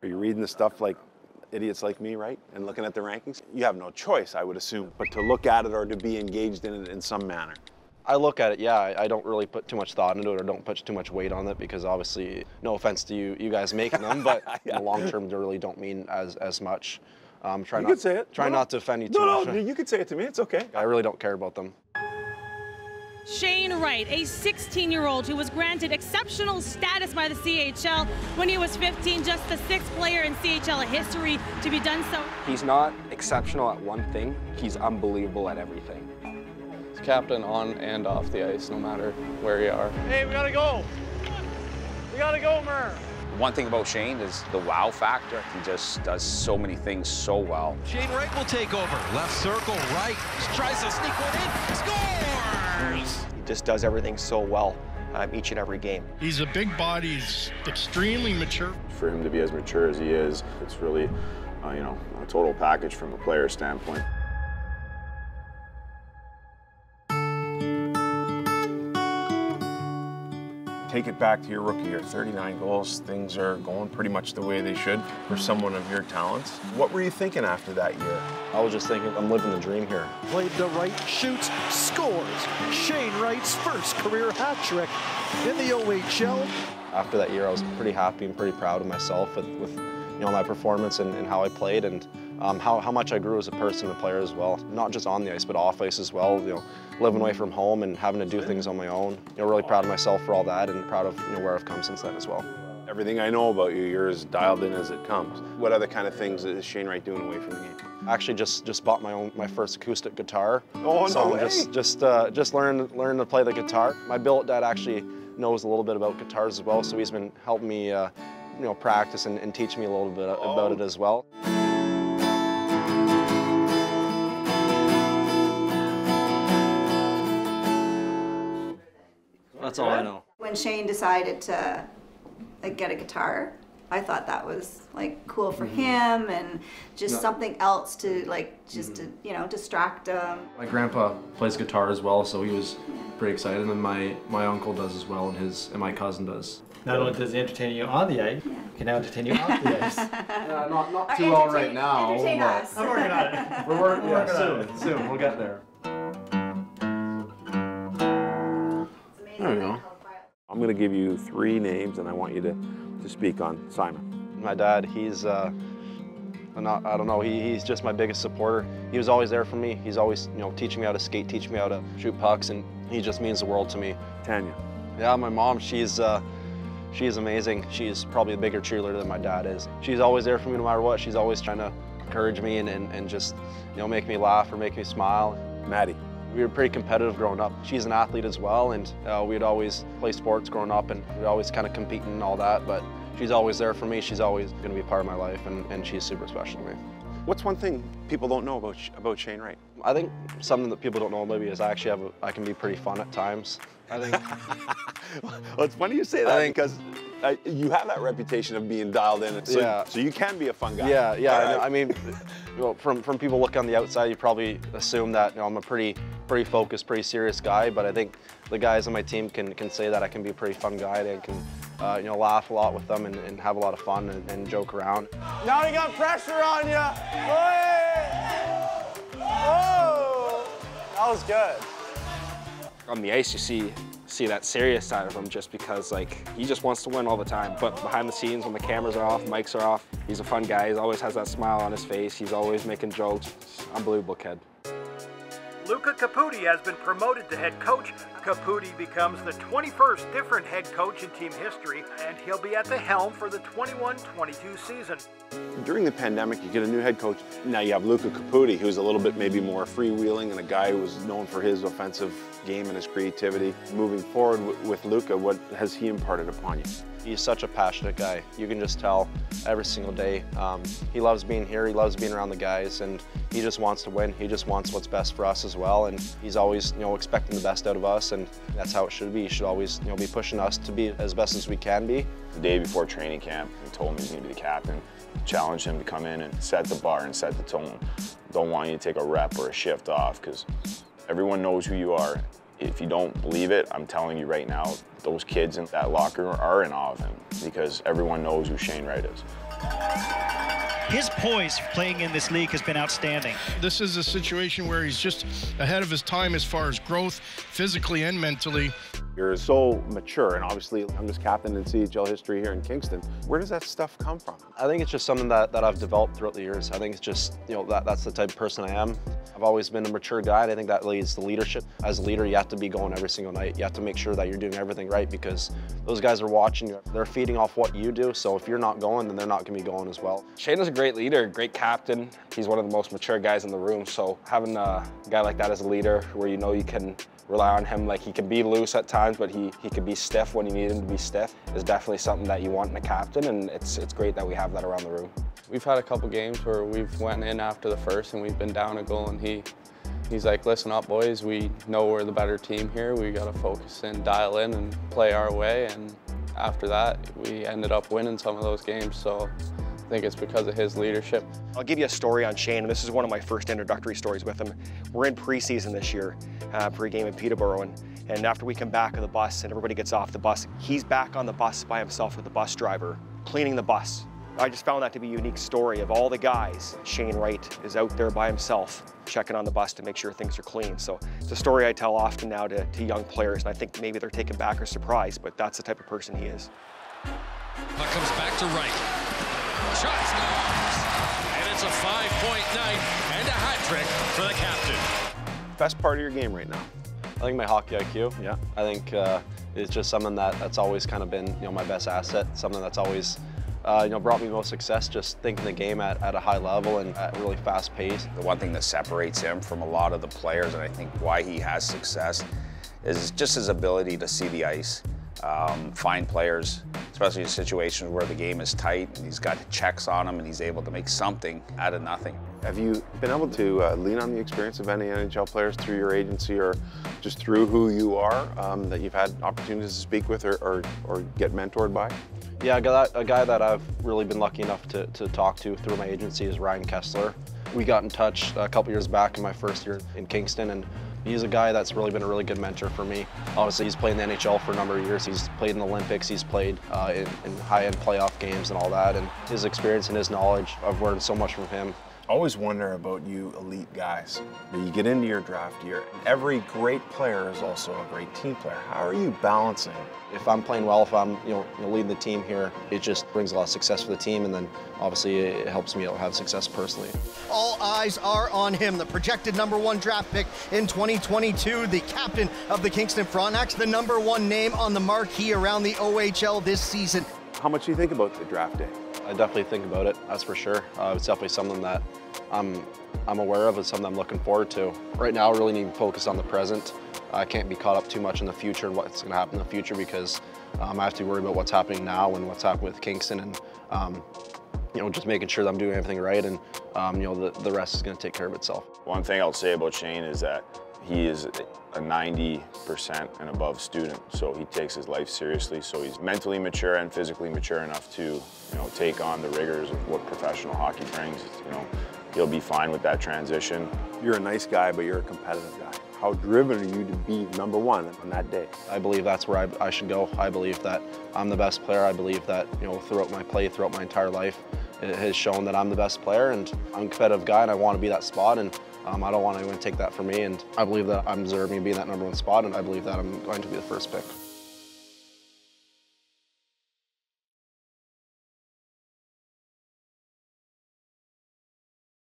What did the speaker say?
Are you reading the stuff like idiots like me, right? And looking at the rankings? You have no choice, I would assume, but to look at it or to be engaged in it in some manner. I look at it, yeah. I don't really put too much thought into it or don't put too much weight on it because obviously, no offense to you guys making them, but Yeah. in the long term, they really don't mean as much. You could say it. Try not to offend you too much. No, you could say it to me. It's okay. I really don't care about them. Shane Wright, a 16-year-old who was granted exceptional status by the CHL when he was 15, just the 6th player in CHL history to be done so. He's not exceptional at one thing, he's unbelievable at everything. He's captain on and off the ice, no matter where you are. Hey, we gotta go. We gotta go, Mer. One thing about Shane is the wow factor. He just does so many things so well. Shane Wright will take over. Left circle, Wright tries to sneak one in, scores! He just does everything so well each and every game. He's a big body, he's extremely mature. For him to be as mature as he is, it's really, a total package from a player standpoint. Take it back to your rookie year, 39 goals. Things are going pretty much the way they should for someone of your talents. What were you thinking after that year? I was just thinking, I'm living the dream here. Played to Wright, shoots, scores. Shane Wright's first career hat trick in the OHL. After that year, I was pretty happy and pretty proud of myself with my performance and how I played and how much I grew as a person and player as well. Not just on the ice, but off ice as well. Living away from home and having to do things on my own. Really proud of myself for all that and proud of where I've come since then as well. Everything I know about you, you're as dialed in as it comes. What other kind of things is Shane Wright doing away from the game? I actually just bought my first acoustic guitar. Oh, so no way. Just learning to play the guitar. My billet dad actually knows a little bit about guitars as well, so he's been helping me practice and teach me a little bit about it as well. That's all I know. When Shane decided to get a guitar, I thought that was cool for him and just something else to to distract him. My grandpa plays guitar as well, so he was pretty excited, and then my uncle does as well, and my cousin does. Not only does he entertain you on the ice, he can now entertain you off the ice. Not too well right now. Entertain us. I'm working on it. We're working on it. Soon we'll get there. There we go. I'm going to give you 3 names, and I want you to speak on Simon. My dad, he's I don't know. He's just my biggest supporter. He was always there for me. He's always teaching me how to skate, teaching me how to shoot pucks, and he just means the world to me. Tanya. Yeah, my mom, she's amazing. She's probably a bigger cheerleader than my dad is. She's always there for me no matter what. She's always trying to encourage me and just make me laugh or make me smile. Maddie. We were pretty competitive growing up. She's an athlete as well, and we'd always play sports growing up, and we'd always kind of compete and all that, but she's always there for me. She's always going to be a part of my life, and she's super special to me. What's one thing people don't know about Shane Wright? I think something that people don't know maybe is I can be pretty fun at times. I think. Well, it's funny you say that because you have that reputation of being dialed in, so you can be a fun guy. Yeah. Right. I mean, from people looking on the outside, you probably assume that I'm a pretty focused, pretty serious guy. But I think the guys on my team can say that I can be a pretty fun guy. They can laugh a lot with them and have a lot of fun and joke around. Now you got pressure on you. Oh, that was good. On the ice, you see that serious side of him just because he just wants to win all the time. But behind the scenes, when the cameras are off, mics are off, he's a fun guy. He always has that smile on his face. He's always making jokes. Unbelievable kid. Luca Caputi has been promoted to head coach. Caputi becomes the 21st different head coach in team history, and he'll be at the helm for the 21-22 season. During the pandemic, you get a new head coach. Now you have Luca Caputi, who's a little bit maybe more freewheeling and a guy who was known for his offensive game and his creativity. Moving forward with Luca, what has he imparted upon you? He's such a passionate guy. You can just tell every single day. He loves being here, he loves being around the guys, and he just wants to win. He just wants what's best for us as well, and he's always expecting the best out of us, and that's how it should be. He should always be pushing us to be as best as we can be. The day before training camp, he told me he was going to be the captain. Challenged him to come in and set the bar and set the tone. Don't want you to take a rep or a shift off because everyone knows who you are. If you don't believe it, I'm telling you right now, those kids in that locker room are in awe of him because everyone knows who Shane Wright is. His poise playing in this league has been outstanding. This is a situation where he's just ahead of his time as far as growth, physically and mentally. You're so mature, and obviously youngest captain in CHL history here in Kingston. Where does that stuff come from? I think it's just something that I've developed throughout the years. I think it's just, you know, that's the type of person I am. I've always been a mature guy, and I think that leads to leadership. As a leader, you have to be going every single night. You have to make sure that you're doing everything right, because those guys are watching you. They're feeding off what you do, so if you're not going, then they're not going to be going as well. Shane is a great leader, great captain. He's one of the most mature guys in the room, so having a guy like that as a leader, where you know you can rely on him, like he can be loose at times, but he can be stiff when you need him to be stiff, is definitely something that you want in a captain, and it's great that we have that around the room. We've had a couple games where we've went in after the first and we've been down a goal, and he's like, listen up boys, we know we're the better team here, we got to focus and dial in and play our way, and after that we ended up winning some of those games, so I think it's because of his leadership. I'll give you a story on Shane, and this is one of my first introductory stories with him. We're in preseason this year for a game in Peterborough, and after we come back on the bus and everybody gets off the bus, he's back on the bus by himself with the bus driver, cleaning the bus. I just found that to be a unique story of all the guys. Shane Wright is out there by himself, checking on the bus to make sure things are clean. So it's a story I tell often now to young players, and I think maybe they're taken back or surprised, but that's the type of person he is. Puck comes back to Wright. Shot scores! And it's a 5-point night and a hat trick for the captain. Best part of your game right now? I think my hockey IQ. Yeah. I think it's just something that's always kind of been, you know, my best asset. Something that's always, you know, brought me most success. Just thinking the game at a high level and at a really fast pace. The one thing that separates him from a lot of the players, and I think why he has success, is just his ability to see the ice, find players, especially in situations where the game is tight and he's got checks on him and he's able to make something out of nothing. Have you been able to lean on the experience of any NHL players through your agency or just through who you are that you've had opportunities to speak with or get mentored by? Yeah, a guy that I've really been lucky enough to talk to through my agency is Ryan Kessler. We got in touch a couple years back in my first year in Kingston, and he's a guy that's really been a really good mentor for me. Obviously, he's played in the NHL for a number of years. He's played in the Olympics. He's played in high-end playoff games and all that. And his experience and his knowledge, I've learned so much from him. I always wonder about you elite guys. You get into your draft year, and every great player is also a great team player. How are you balancing? If I'm playing well, if I'm leading the team here, it just brings a lot of success for the team, and then obviously it helps me have success personally. All eyes are on him, the projected #1 draft pick in 2022, the captain of the Kingston Frontenacs, the #1 name on the marquee around the OHL this season. How much do you think about the draft day? I definitely think about it, that's for sure. It's definitely something that I'm aware of. It's something I'm looking forward to. Right now, I really need to focus on the present. I can't be caught up too much in the future and what's going to happen in the future, because I have to worry about what's happening now and what's happening with Kingston, and just making sure that I'm doing everything right, and the rest is going to take care of itself. One thing I'll say about Shane is that he is a 90% and above student, so he takes his life seriously. So he's mentally mature and physically mature enough to, take on the rigors of what professional hockey brings. He'll be fine with that transition. You're a nice guy, but you're a competitive guy. How driven are you to be #1 on that day? I believe that's where I should go. I believe that I'm the best player. I believe that, throughout my play, throughout my entire life, it has shown that I'm the best player, and I'm a competitive guy, and I want to be that spot, and I don't want anyone to take that from me, and I believe that I'm deserving of being that #1 spot, and I believe that I'm going to be the first pick.